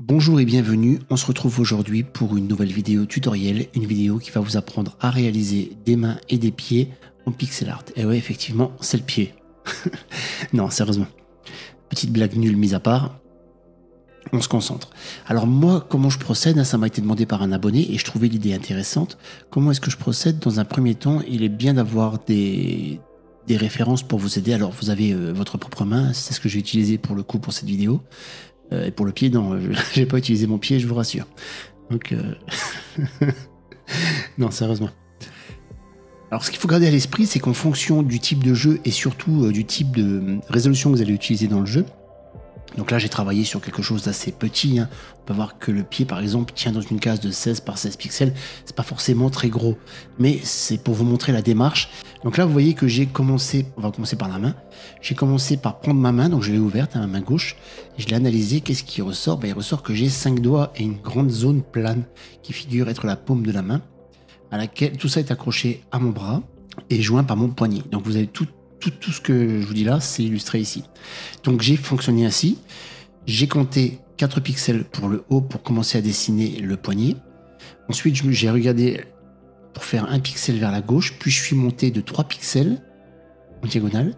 Bonjour et bienvenue, on se retrouve aujourd'hui pour une nouvelle vidéo tutoriel, une vidéo qui va vous apprendre à réaliser des mains et des pieds en pixel art. Et ouais, effectivement, c'est le pied. Non, sérieusement. Petite blague nulle mise à part, on se concentre. Alors moi, comment je procède, ça m'a été demandé par un abonné et je trouvais l'idée intéressante. Comment est-ce que je procède? Dans un premier temps, il est bien d'avoir des références pour vous aider. Alors vous avez votre propre main, c'est ce que j'ai utilisé pour le coup pour cette vidéo. Et pour le pied, non, je n'ai pas utilisé mon pied, je vous rassure. Donc, non, sérieusement. Alors, ce qu'il faut garder à l'esprit, c'est qu'en fonction du type de jeu et surtout du type de résolution que vous allez utiliser dans le jeu, donc là, j'ai travaillé sur quelque chose d'assez petit. Hein. On peut voir que le pied, par exemple, tient dans une case de 16 par 16 pixels. C'est pas forcément très gros, mais c'est pour vous montrer la démarche. Donc là, vous voyez que j'ai commencé, on va commencer par la main. J'ai commencé par prendre ma main, donc je l'ai ouverte, ma main gauche, et je l'ai analysée. Qu'est-ce qui ressort? Il ressort que j'ai 5 doigts et une grande zone plane qui figure être la paume de la main, à laquelle tout ça est accroché à mon bras et joint par mon poignet. Donc vous avez tout ce que je vous dis là, c'est illustré ici. Donc j'ai fonctionné ainsi. J'ai compté 4 pixels pour le haut pour commencer à dessiner le poignet. Ensuite, j'ai regardé pour faire 1 pixel vers la gauche, puis je suis monté de 3 pixels en diagonale.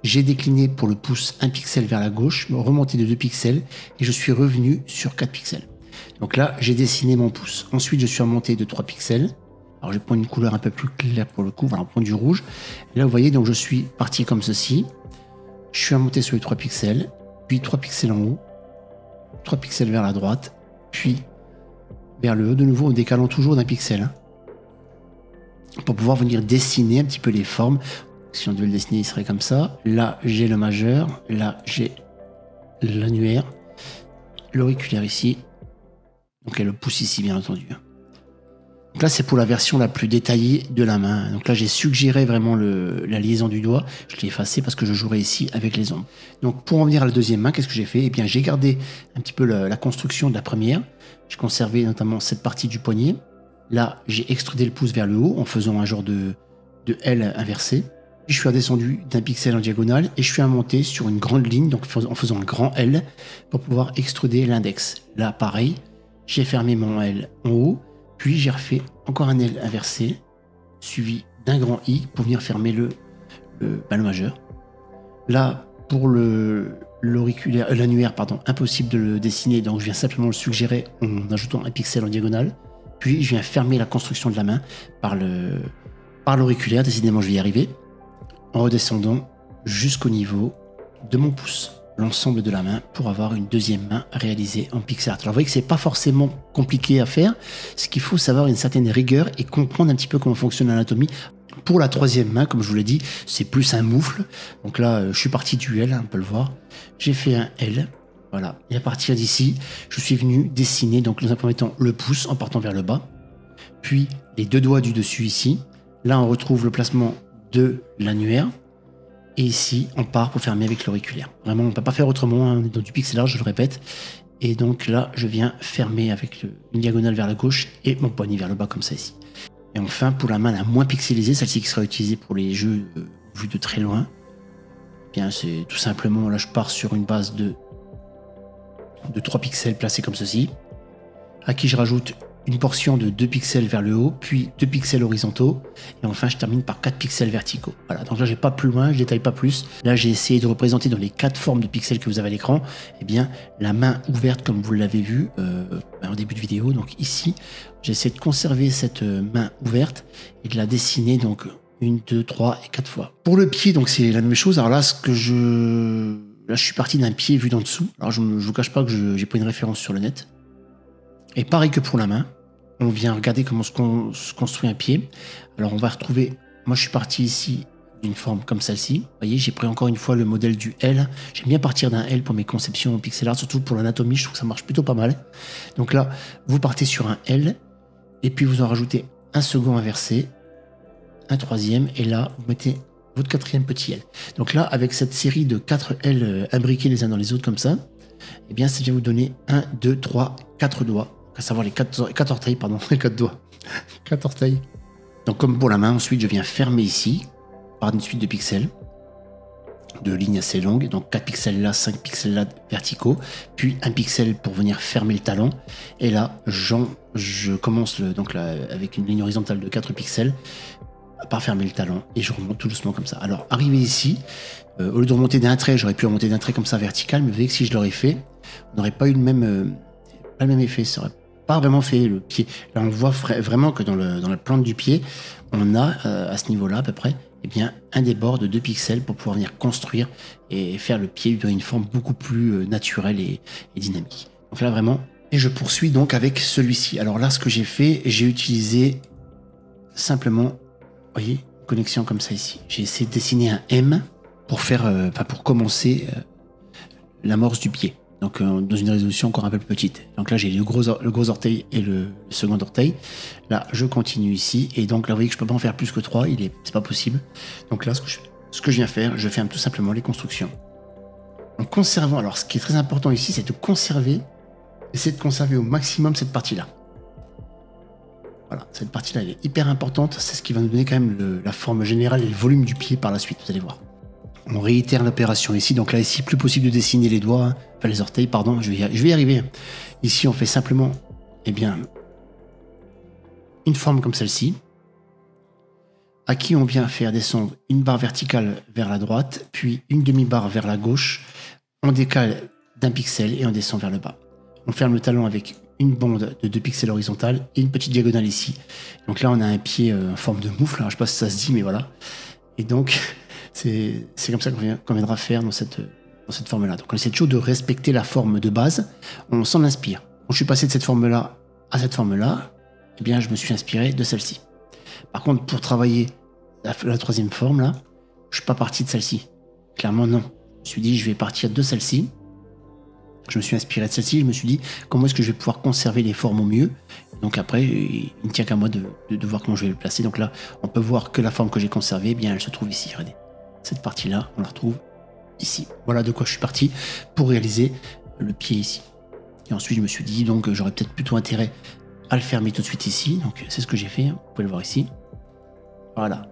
J'ai décliné pour le pouce 1 pixel vers la gauche, remonté de 2 pixels et je suis revenu sur 4 pixels. Donc là, j'ai dessiné mon pouce. Ensuite, je suis remonté de 3 pixels. Alors je vais prendre une couleur un peu plus claire pour le coup, voilà, on prend du rouge. Et là vous voyez, donc je suis parti comme ceci. Je suis remonté sur les 3 pixels, puis 3 pixels en haut, 3 pixels vers la droite, puis vers le haut, de nouveau en décalant toujours d'un pixel. Hein, pour pouvoir venir dessiner un petit peu les formes. Si on devait le dessiner, il serait comme ça. Là j'ai le majeur, là j'ai l'annulaire, l'auriculaire ici, donc et le pouce ici bien entendu. Donc là, c'est pour la version la plus détaillée de la main. Donc là, j'ai suggéré vraiment la liaison du doigt. Je l'ai effacé parce que je jouerai ici avec les ombres. Donc pour en venir à la deuxième main, qu'est-ce que j'ai fait? Eh bien, j'ai gardé un petit peu la construction de la première. J'ai conservé notamment cette partie du poignet. Là, j'ai extrudé le pouce vers le haut en faisant un genre de L inversé. Puis je suis redescendu d'un pixel en diagonale et je suis remonté sur une grande ligne, donc en faisant un grand L pour pouvoir extruder l'index. Là, pareil, j'ai fermé mon L en haut. Puis j'ai refait encore un L inversé, suivi d'un grand I pour venir fermer le majeur. Là, pour l'annulaire, impossible de le dessiner, donc je viens simplement le suggérer en ajoutant un pixel en diagonale. Puis je viens fermer la construction de la main par l'auriculaire, décidément je vais y arriver, en redescendant jusqu'au niveau de mon pouce. L'ensemble de la main pour avoir une deuxième main réalisée en pixel art. Alors vous voyez que c'est pas forcément compliqué à faire, ce qu'il faut savoir une certaine rigueur et comprendre un petit peu comment fonctionne l'anatomie. Pour la troisième main, comme je vous l'ai dit, c'est plus un moufle. Donc là, je suis parti du L, on peut le voir. J'ai fait un L, voilà. Et à partir d'ici, je suis venu dessiner, donc dans un premier temps, le pouce en partant vers le bas, puis les 2 doigts du dessus ici. Là, on retrouve le placement de l'annulaire. Et ici, on part pour fermer avec l'auriculaire. Vraiment, on ne peut pas faire autrement, hein, dans du pixel art, je le répète. Et donc là, je viens fermer avec une diagonale vers la gauche et mon poignet vers le bas, comme ça ici. Et enfin, pour la main la moins pixelisée, celle-ci qui sera utilisée pour les jeux vus de très loin, eh bien c'est tout simplement, là je pars sur une base de 3 pixels placés comme ceci, à qui je rajoute une portion de 2 pixels vers le haut, puis 2 pixels horizontaux, et enfin je termine par 4 pixels verticaux. Voilà, donc là j'ai pas plus loin, je détaille pas plus. Là j'ai essayé de représenter dans les 4 formes de pixels que vous avez à l'écran, eh bien la main ouverte comme vous l'avez vu en début de vidéo. Donc ici, j'essaie de conserver cette main ouverte et de la dessiner donc 1, 2, 3 et 4 fois. Pour le pied, donc c'est la même chose. Alors là, là je suis parti d'un pied vu d'en dessous. Alors je vous cache pas que j'ai pas une référence sur le net. Et pareil que pour la main. On vient regarder comment se construit un pied. Alors on va retrouver, moi je suis parti ici d'une forme comme celle-ci. Vous voyez, j'ai pris encore une fois le modèle du L. J'aime bien partir d'un L pour mes conceptions en pixel art, surtout pour l'anatomie, je trouve que ça marche plutôt pas mal. Donc là, vous partez sur un L, et puis vous en rajoutez un second inversé, un troisième, et là, vous mettez votre 4e petit L. Donc là, avec cette série de 4 L imbriqués les uns dans les autres comme ça, eh bien ça vient vous donner 1, 2, 3, 4 doigts. À savoir les 4 orteils, pardon, les 4 doigts. 4 orteils. Donc comme pour la main, ensuite je viens fermer ici, par une suite de pixels. de lignes assez longues, donc 4 pixels là, 5 pixels là verticaux, puis 1 pixel pour venir fermer le talon. Et là, je commence donc là, avec une ligne horizontale de 4 pixels par fermer le talon et je remonte tout doucement comme ça. Alors, arrivé ici, au lieu de remonter d'un trait, j'aurais pu remonter d'un trait comme ça vertical, mais vous voyez que si je l'aurais fait, on n'aurait pas eu pas le même effet, ça aurait pas vraiment fait le pied. Là, on voit vraiment que dans la plante du pied, on a à ce niveau-là à peu près, eh bien, un des bords de 2 pixels pour pouvoir venir construire et faire le pied dans une forme beaucoup plus naturelle et dynamique. Donc là, vraiment, et je poursuis donc avec celui-ci. Alors là, ce que j'ai fait, j'ai utilisé simplement, vous voyez, une connexion comme ça ici. J'ai essayé de dessiner un M pour pour commencer l'amorce du pied. Donc dans une résolution encore un peu plus petite. Donc là j'ai le gros orteil et le second orteil. Là je continue ici et donc là vous voyez que je peux pas en faire plus que 3, c'est pas possible. Donc là ce que je viens faire, je ferme tout simplement les constructions. En conservant, alors ce qui est très important ici c'est de conserver, essayer de conserver au maximum cette partie-là. Voilà, cette partie-là elle est hyper importante, c'est ce qui va nous donner quand même la forme générale et le volume du pied par la suite, vous allez voir. On réitère l'opération ici, donc là ici plus possible de dessiner les doigts, enfin les orteils pardon, je vais y arriver. Ici on fait simplement, eh bien, une forme comme celle-ci, à qui on vient faire descendre une barre verticale vers la droite, puis une demi-barre vers la gauche, on décale d'1 pixel et on descend vers le bas. On ferme le talon avec une bande de 2 pixels horizontales et une petite diagonale ici. Donc là on a un pied en forme de moufle, je sais pas si ça se dit mais voilà. Et donc c'est comme ça qu'on viendra faire dans cette forme-là. Donc on essaie toujours de respecter la forme de base, on s'en inspire. Quand je suis passé de cette forme-là à cette forme-là, eh bien je me suis inspiré de celle-ci. Par contre, pour travailler la troisième forme, là, je suis pas parti de celle-ci. Clairement, non. Je me suis dit, je vais partir de celle-ci. Je me suis inspiré de celle-ci. Je me suis dit, comment est-ce que je vais pouvoir conserver les formes au mieux. Donc après, il ne tient qu'à moi de voir comment je vais le placer. Donc là, on peut voir que la forme que j'ai conservée, eh bien, elle se trouve ici. Regardez. Cette partie-là, on la retrouve ici. Voilà de quoi je suis parti pour réaliser le pied ici. Et ensuite, je me suis dit, donc, j'aurais peut-être plutôt intérêt à le fermer tout de suite ici. Donc, c'est ce que j'ai fait. Vous pouvez le voir ici. Voilà.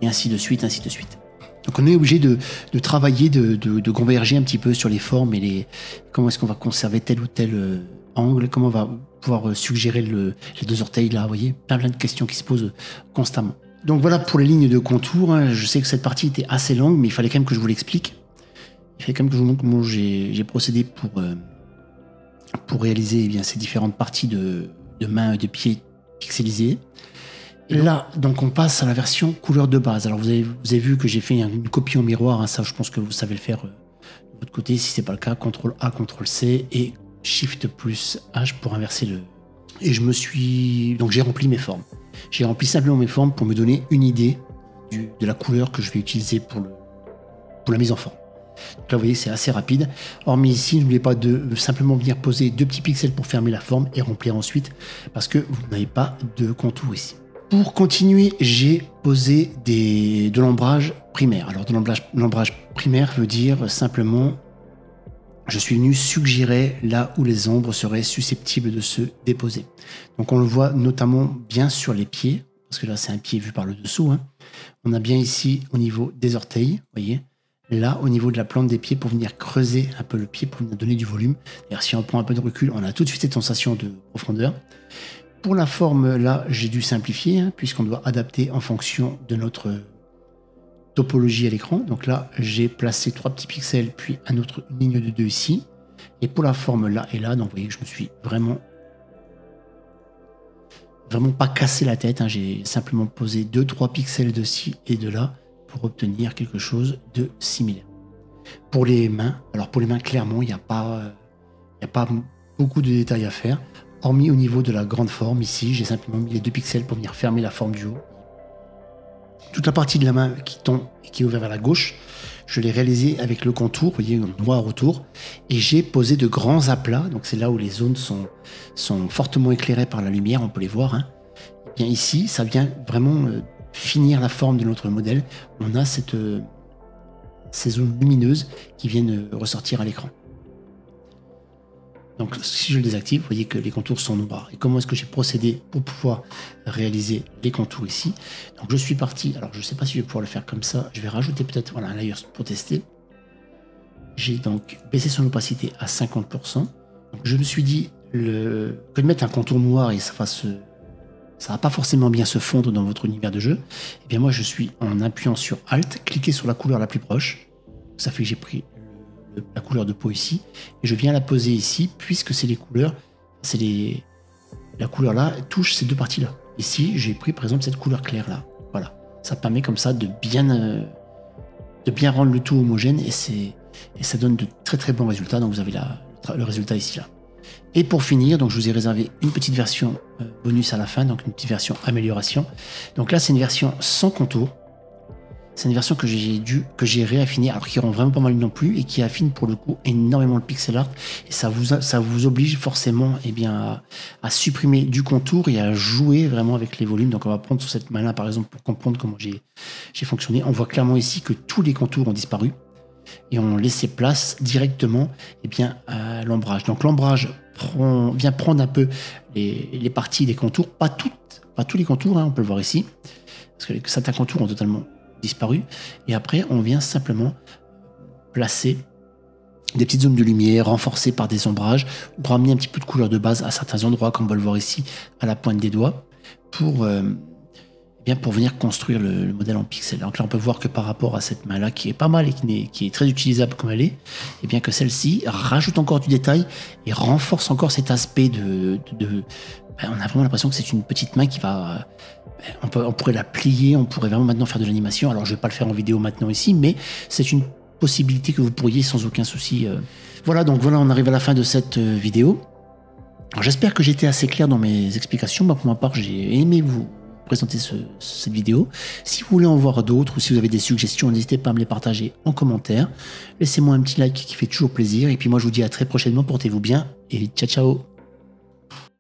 Et ainsi de suite, ainsi de suite. Donc, on est obligé de travailler, de converger un petit peu sur les formes et comment est-ce qu'on va conserver tel ou tel angle, comment on va pouvoir suggérer les deux orteils là, vous voyez, plein de questions qui se posent constamment. Donc voilà pour les lignes de contour, hein. Je sais que cette partie était assez longue, mais il fallait quand même que je vous l'explique. Il fallait quand même que je vous montre comment j'ai procédé pour réaliser eh bien, ces différentes parties de mains et de pieds pixelisées. Et là, donc on passe à la version couleur de base. Alors vous avez vu que j'ai fait une copie au miroir, hein, ça je pense que vous savez le faire de votre côté. Si c'est pas le cas, CTRL A, CTRL C et SHIFT plus H pour inverser le... Et donc j'ai rempli mes formes. J'ai rempli simplement mes formes pour me donner une idée de la couleur que je vais utiliser pour la mise en forme. Donc là, vous voyez, c'est assez rapide. Hormis ici, n'oubliez pas de simplement venir poser 2 petits pixels pour fermer la forme et remplir ensuite, parce que vous n'avez pas de contour ici. Pour continuer, j'ai posé de l'ombrage primaire. Alors, de l'ombrage primaire veut dire simplement, je suis venu suggérer là où les ombres seraient susceptibles de se déposer. Donc, on le voit notamment bien sur les pieds, parce que là, c'est un pied vu par le dessous, hein. On a bien ici au niveau des orteils, vous voyez, là au niveau de la plante des pieds pour venir creuser un peu le pied, pour venir donner du volume. D'ailleurs, si on prend un peu de recul, on a tout de suite cette sensation de profondeur. Pour la forme, là, j'ai dû simplifier, hein, puisqu'on doit adapter en fonction de notre topologie à l'écran. Donc là, j'ai placé 3 petits pixels, puis une ligne de 2 ici. Et pour la forme là et là, donc vous voyez que je me suis vraiment pas cassé la tête, hein. J'ai simplement posé 2-3 pixels de ci et de là pour obtenir quelque chose de similaire. Pour les mains, clairement, il n'y a pas beaucoup de détails à faire. Hormis au niveau de la grande forme, ici, j'ai simplement mis les 2 pixels pour venir fermer la forme du haut. Toute la partie de la main qui tombe et qui est ouverte vers la gauche, je l'ai réalisé avec le contour, vous voyez, noir autour, et j'ai posé de grands aplats, donc c'est là où les zones sont fortement éclairées par la lumière, on peut les voir, hein. Et bien ici, ça vient vraiment finir la forme de notre modèle. On a ces zones lumineuses qui viennent ressortir à l'écran. Donc si je le désactive, vous voyez que les contours sont noirs. Et comment est-ce que j'ai procédé pour pouvoir réaliser les contours ici? Donc je suis parti, alors je ne sais pas si je vais pouvoir le faire comme ça, je vais rajouter peut-être un layer pour tester. j'ai donc baissé son opacité à 50%. Donc je me suis dit que de mettre un contour noir et ça va pas forcément bien se fondre dans votre univers de jeu. Et bien moi je suis en appuyant sur Alt, cliquer sur la couleur la plus proche. Ça fait que j'ai pris la couleur de peau ici et je viens la poser ici puisque c'est les couleurs, la couleur là touche ces deux parties là. Ici j'ai pris par exemple cette couleur claire là. Voilà, ça permet comme ça de bien rendre le tout homogène et ça donne de très très bons résultats. Donc vous avez le résultat ici là. Et pour finir, donc je vous ai réservé une petite version bonus à la fin, donc une petite version amélioration. Donc là c'est une version sans contour. C'est une version que j'ai réaffinée, alors qui rend vraiment pas mal non plus, et qui affine pour le coup énormément le pixel art. Et ça vous oblige forcément à supprimer du contour et à jouer vraiment avec les volumes. Donc on va prendre sur cette main-là par exemple pour comprendre comment j'ai fonctionné. On voit clairement ici que tous les contours ont disparu et on laissé place directement à l'ombrage. Donc l'ombrage vient prendre un peu les parties des contours, pas tous les contours, hein, on peut le voir ici, parce que certains contours ont totalement disparu. Et après, on vient simplement placer des petites zones de lumière renforcées par des ombrages ou ramener un petit peu de couleur de base à certains endroits, comme on va le voir ici, à la pointe des doigts, pour venir construire le modèle en pixels. Donc là, on peut voir que par rapport à cette main-là, qui est pas mal et qui est très utilisable comme elle est, et bien que celle-ci rajoute encore du détail et renforce encore cet aspect on a vraiment l'impression que c'est une petite main qui va... On pourrait la plier, on pourrait vraiment maintenant faire de l'animation. Alors je vais pas le faire en vidéo maintenant ici, mais c'est une possibilité que vous pourriez sans aucun souci. Voilà, donc voilà, on arrive à la fin de cette vidéo. J'espère que j'étais assez clair dans mes explications. Pour ma part, j'ai aimé vous présenter cette vidéo. Si vous voulez en voir d'autres ou si vous avez des suggestions, n'hésitez pas à me les partager en commentaire. Laissez-moi un petit like qui fait toujours plaisir. Et puis moi, je vous dis à très prochainement. Portez-vous bien et ciao, ciao.